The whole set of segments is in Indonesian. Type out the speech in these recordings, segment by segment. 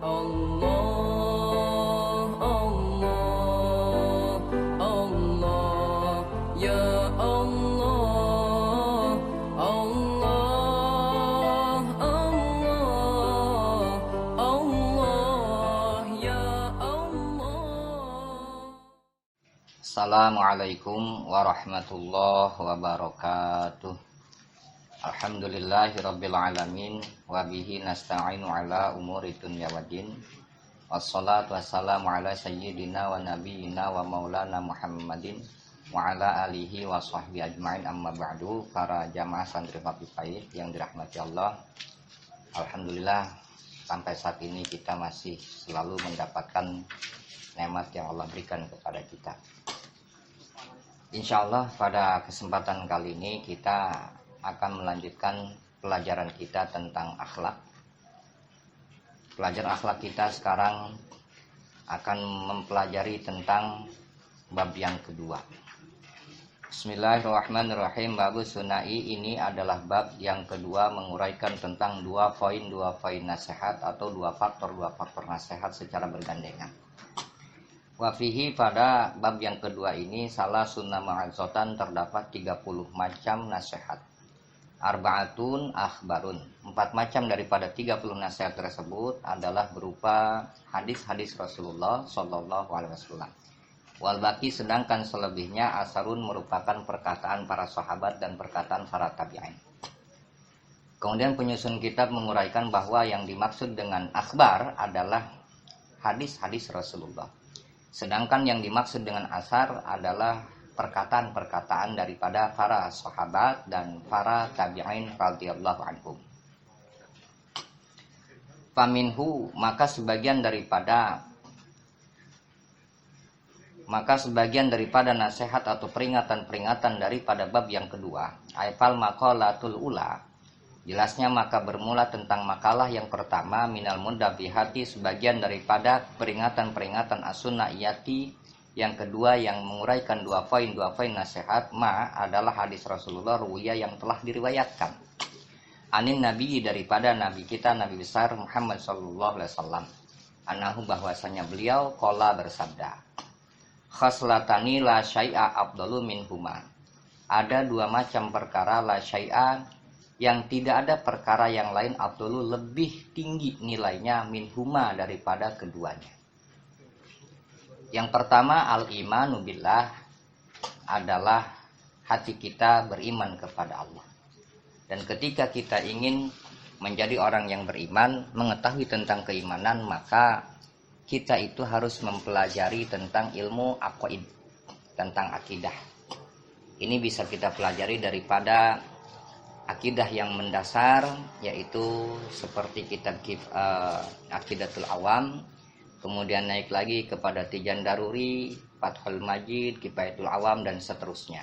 Allah, Allah, Allah, ya Allah, Allah, Allah, Allah, ya Allah. Assalamualaikum warahmatullahi wabarakatuh. Alhamdulillahirabbil alamin wa bihi nasta'inu ala umuri dunya waddin. Wassalatu wassalamu ala sayyidina wa nabiyyina wa maulana Muhammadin wa ala alihi wa sahbihi ajmain, amma ba'du. Para jamaah santri Papi Pahit yang dirahmati Allah, alhamdulillah sampai saat ini kita masih selalu mendapatkan nikmat yang Allah berikan kepada kita. Insya Allah pada kesempatan kali ini kita akan melanjutkan pelajaran kita tentang akhlak. Pelajaran akhlak kita sekarang akan mempelajari tentang bab yang kedua. Bismillahirrahmanirrahim. Bab sunai, ini adalah bab yang kedua, menguraikan tentang dua poin nasihat atau dua faktor nasihat secara bergandengan. Wafihi, pada bab yang kedua ini, salah sunnah ma'azotan, terdapat 30 macam nasihat. Arba'atun akhbarun, 4 macam daripada 30 nasihat tersebut adalah berupa hadis-hadis Rasulullah Shallallahu Alaihi Wasallam. Wal baqi, sedangkan selebihnya asarun, merupakan perkataan para sahabat dan perkataan para tabi'in. Kemudian penyusun kitab menguraikan bahwa yang dimaksud dengan akhbar adalah hadis-hadis Rasulullah. Sedangkan yang dimaksud dengan asar adalah perkataan-perkataan daripada para sahabat dan para tabi'in radhiyallahu anhum. Faminhu, maka sebagian daripada nasihat atau peringatan-peringatan daripada bab yang kedua, aifal maqalatul ula, jelasnya maka bermula tentang makalah yang pertama, minal mundabihati, sebagian daripada peringatan-peringatan as-sunnaiyati, yang kedua yang menguraikan dua poin nasihat, ma adalah hadis Rasulullah ruwiya yang telah diriwayatkan. Anin nabi, daripada nabi kita Nabi besar Muhammad sallallahu alaihi wasallam, anahu, bahwasanya beliau qala, bersabda, khaslatani la syai'a afdalu minhuma, ada 2 macam perkara, la syai'a, yang tidak ada perkara yang lain, afdalu, lebih tinggi nilainya, minhuma, daripada keduanya. Yang pertama, al-imanu billah, adalah hati kita beriman kepada Allah. Dan ketika kita ingin menjadi orang yang beriman, mengetahui tentang keimanan, maka kita itu harus mempelajari tentang ilmu aqaid, tentang akidah. Ini bisa kita pelajari daripada akidah yang mendasar, yaitu seperti kitab Aqidatul Awam, kemudian naik lagi kepada Tijan Daruri, Fathul Majid, Kifayatul Awam, dan seterusnya.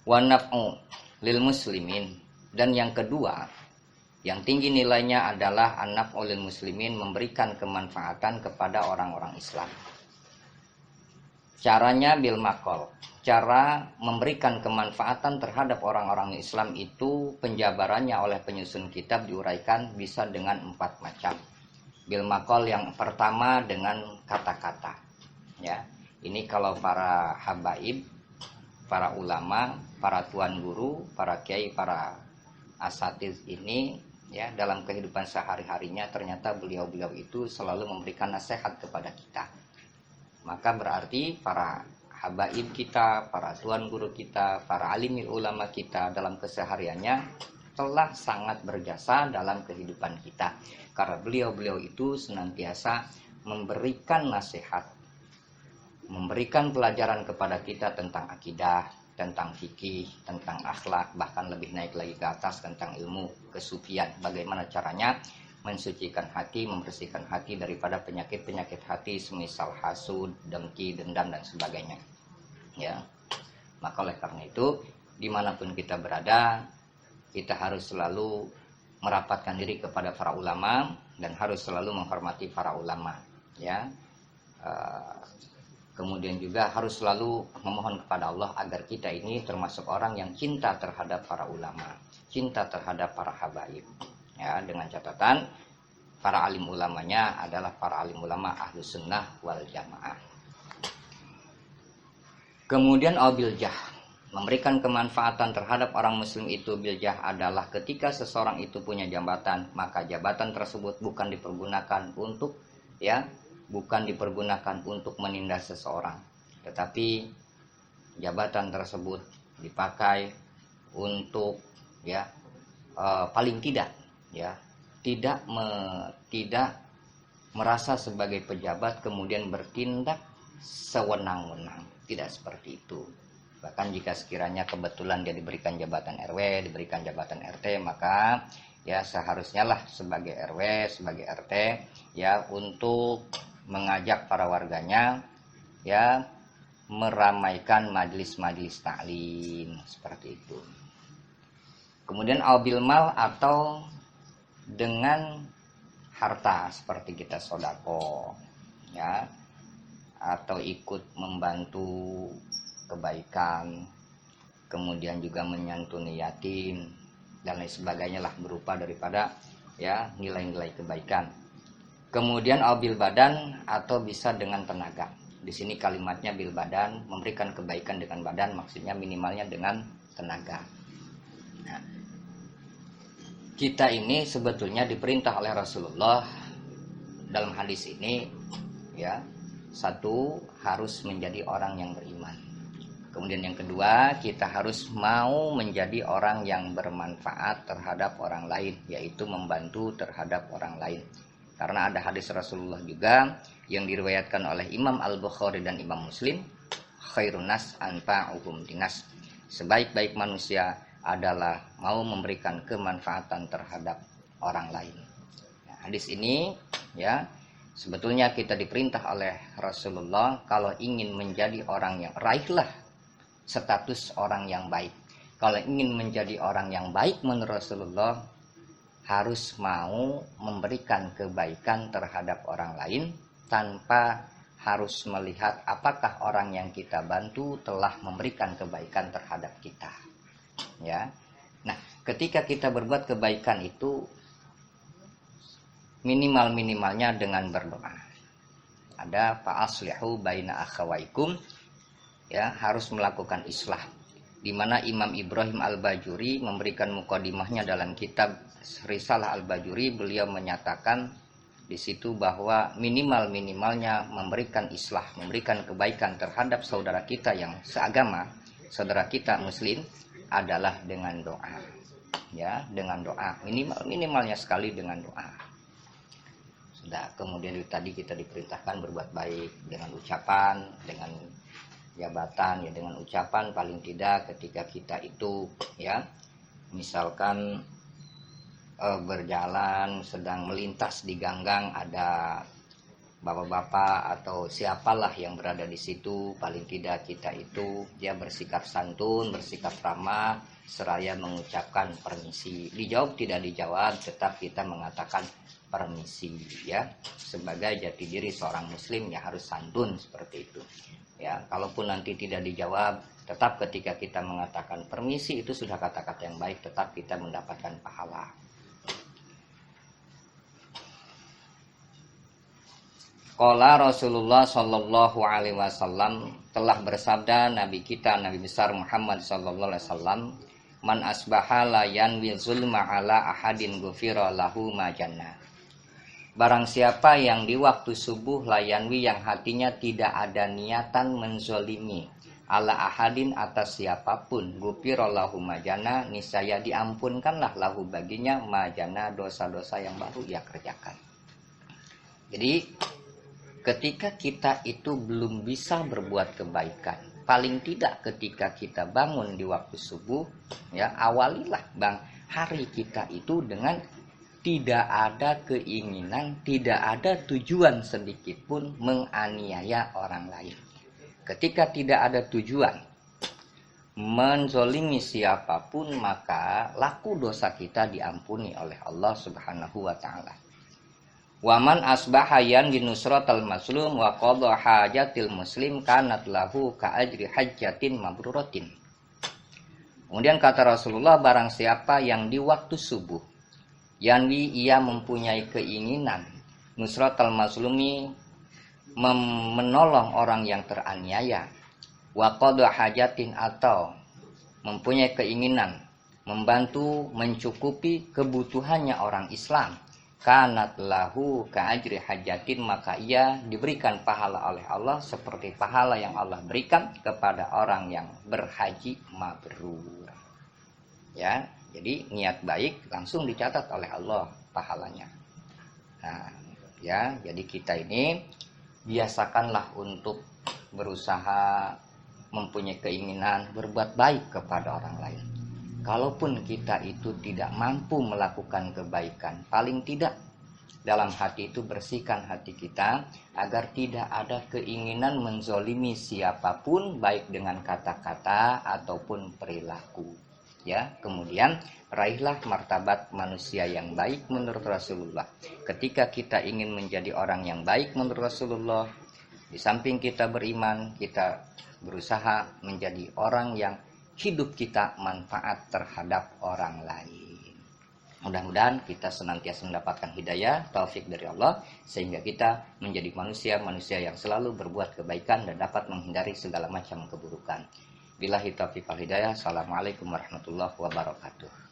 Wa naf'u lil muslimin, dan yang kedua yang tinggi nilainya adalah an-naf'u lil muslimin, memberikan kemanfaatan kepada orang-orang Islam. Caranya bil maqal, cara memberikan kemanfaatan terhadap orang-orang Islam itu penjabarannya oleh penyusun kitab diuraikan bisa dengan 4 macam. Bil maqal, yang pertama dengan kata-kata, ya. Ini kalau para habaib, para ulama, para tuan guru, para kiai, para asatiz ini, ya, dalam kehidupan sehari-harinya ternyata beliau-beliau itu selalu memberikan nasihat kepada kita. Maka berarti para habaib kita, para tuan guru kita, para alimil ulama kita dalam kesehariannya telah sangat berjasa dalam kehidupan kita, karena beliau-beliau itu senantiasa memberikan nasihat, memberikan pelajaran kepada kita tentang akidah, tentang fikih, tentang akhlak, bahkan lebih naik lagi ke atas tentang ilmu kesufian, bagaimana caranya mensucikan hati, membersihkan hati daripada penyakit-penyakit hati semisal hasud, dengki, dendam, dan sebagainya, ya. Maka oleh karena itu, dimanapun kita berada, kita harus selalu merapatkan diri kepada para ulama dan harus selalu menghormati para ulama, ya. Kemudian juga harus selalu memohon kepada Allah agar kita ini termasuk orang yang cinta terhadap para ulama, cinta terhadap para habaib, ya, dengan catatan para alim ulamanya adalah para alim ulama Ahlus Sunnah wal Jamaah. Kemudian biljah, memberikan kemanfaatan terhadap orang muslim itu biljah adalah ketika seseorang itu punya jabatan, maka jabatan tersebut bukan dipergunakan untuk menindas seseorang, tetapi jabatan tersebut dipakai untuk paling tidak tidak merasa sebagai pejabat kemudian bertindak sewenang-wenang, tidak seperti itu. Bahkan jika sekiranya kebetulan dia diberikan jabatan RW, diberikan jabatan RT, maka seharusnya lah sebagai RW, sebagai RT untuk mengajak para warganya meramaikan majelis-majelis taklim seperti itu. Kemudian bil mal atau dengan harta seperti kita sodako atau ikut membantu kebaikan, kemudian juga menyantuni yatim dan lain sebagainya lah, berupa daripada nilai-nilai kebaikan. Kemudian bil badan atau bisa dengan tenaga. Di sini kalimatnya bil badan, memberikan kebaikan dengan badan, maksudnya minimalnya dengan tenaga. Nah, kita ini sebetulnya diperintah oleh Rasulullah dalam hadis ini satu, harus menjadi orang yang beriman. Kemudian yang kedua, kita harus mau menjadi orang yang bermanfaat terhadap orang lain, yaitu membantu terhadap orang lain. Karena ada hadis Rasulullah juga yang diriwayatkan oleh Imam Al-Bukhari dan Imam Muslim, khairun nas anfa'uhum dinas. Sebaik-baik manusia adalah mau memberikan kemanfaatan terhadap orang lain. Nah, hadis ini sebetulnya kita diperintah oleh Rasulullah kalau ingin menjadi orang yang, raihlah status orang yang baik. Kalau ingin menjadi orang yang baik menurut Rasulullah, harus mau memberikan kebaikan terhadap orang lain tanpa harus melihat apakah orang yang kita bantu telah memberikan kebaikan terhadap kita. Nah, ketika kita berbuat kebaikan itu minimalnya dengan berdoa. Ada fa'aslihu baina akhawaikum, harus melakukan islah. Di mana Imam Ibrahim Al-Bajuri memberikan mukadimahnya dalam kitab Risalah Al-Bajuri, beliau menyatakan di situ bahwa minimalnya memberikan islah, memberikan kebaikan terhadap saudara kita yang seagama, saudara kita muslim, adalah dengan doa. Dengan doa, minimalnya sekali dengan doa. Sudah, kemudian tadi kita diperintahkan berbuat baik dengan ucapan, dengan jabatan, dengan ucapan paling tidak ketika kita itu misalkan berjalan sedang melintas di ganggang, ada bapak-bapak atau siapalah yang berada di situ, paling tidak kita itu bersikap santun, bersikap ramah, seraya mengucapkan permisi. Dijawab tidak dijawab, tetap kita mengatakan permisi. Sebagai jati diri seorang muslim harus santun seperti itu. Kalaupun nanti tidak dijawab, tetap ketika kita mengatakan permisi itu sudah kata-kata yang baik, tetap kita mendapatkan pahala. Qala Rasulullah sallallahu alaihi wasallam, telah bersabda Nabi kita, Nabi besar Muhammad sallallahu alaihi wasallam, man asbaha la yanwi zulma ala ahadin ghufira lahu ma janna. Barang siapa yang di waktu subuh layanwi, yang hatinya tidak ada niatan menzolimi, ala ahadin atas siapapun, ghufira lahu ma janna, niscaya diampunkanlah lahu baginya ma janna, dosa-dosa yang baru ia kerjakan. Jadi ketika kita itu belum bisa berbuat kebaikan, paling tidak ketika kita bangun di waktu subuh, awalilah hari kita itu dengan tidak ada keinginan, tidak ada tujuan sedikit pun menganiaya orang lain. Ketika tidak ada tujuan menzolimi siapapun, maka laku dosa kita diampuni oleh Allah Subhanahu wa ta'ala. Waman asbahayan binusratal maslum wa qadha hajatil muslim kanat lahu ka ajri hajjatin mabruratin. Kemudian kata Rasulullah, barang siapa yang di waktu subuh yanwi ia mempunyai keinginan nusratal mazlumi menolong orang yang teraniaya, wa qada hajatin atau mempunyai keinginan membantu mencukupi kebutuhannya orang Islam, kanat lahu ka'ajri hajatin, maka ia diberikan pahala oleh Allah seperti pahala yang Allah berikan kepada orang yang berhaji mabrur. Ya, jadi niat baik langsung dicatat oleh Allah pahalanya. Nah, ya, jadi kita ini biasakanlah untuk berusaha mempunyai keinginan berbuat baik kepada orang lain. Kalaupun kita itu tidak mampu melakukan kebaikan, paling tidak dalam hati itu bersihkan hati kita agar tidak ada keinginan menzolimi siapapun baik dengan kata-kata ataupun perilaku. Ya, kemudian raihlah martabat manusia yang baik menurut Rasulullah. Ketika kita ingin menjadi orang yang baik menurut Rasulullah, di samping kita beriman, kita berusaha menjadi orang yang hidup kita manfaat terhadap orang lain. Mudah-mudahan kita senantiasa mendapatkan hidayah, taufik dari Allah, sehingga kita menjadi manusia-manusia yang selalu berbuat kebaikan dan dapat menghindari segala macam keburukan. Billahi taufiq wal hidayah. Assalamualaikum warahmatullahi wabarakatuh.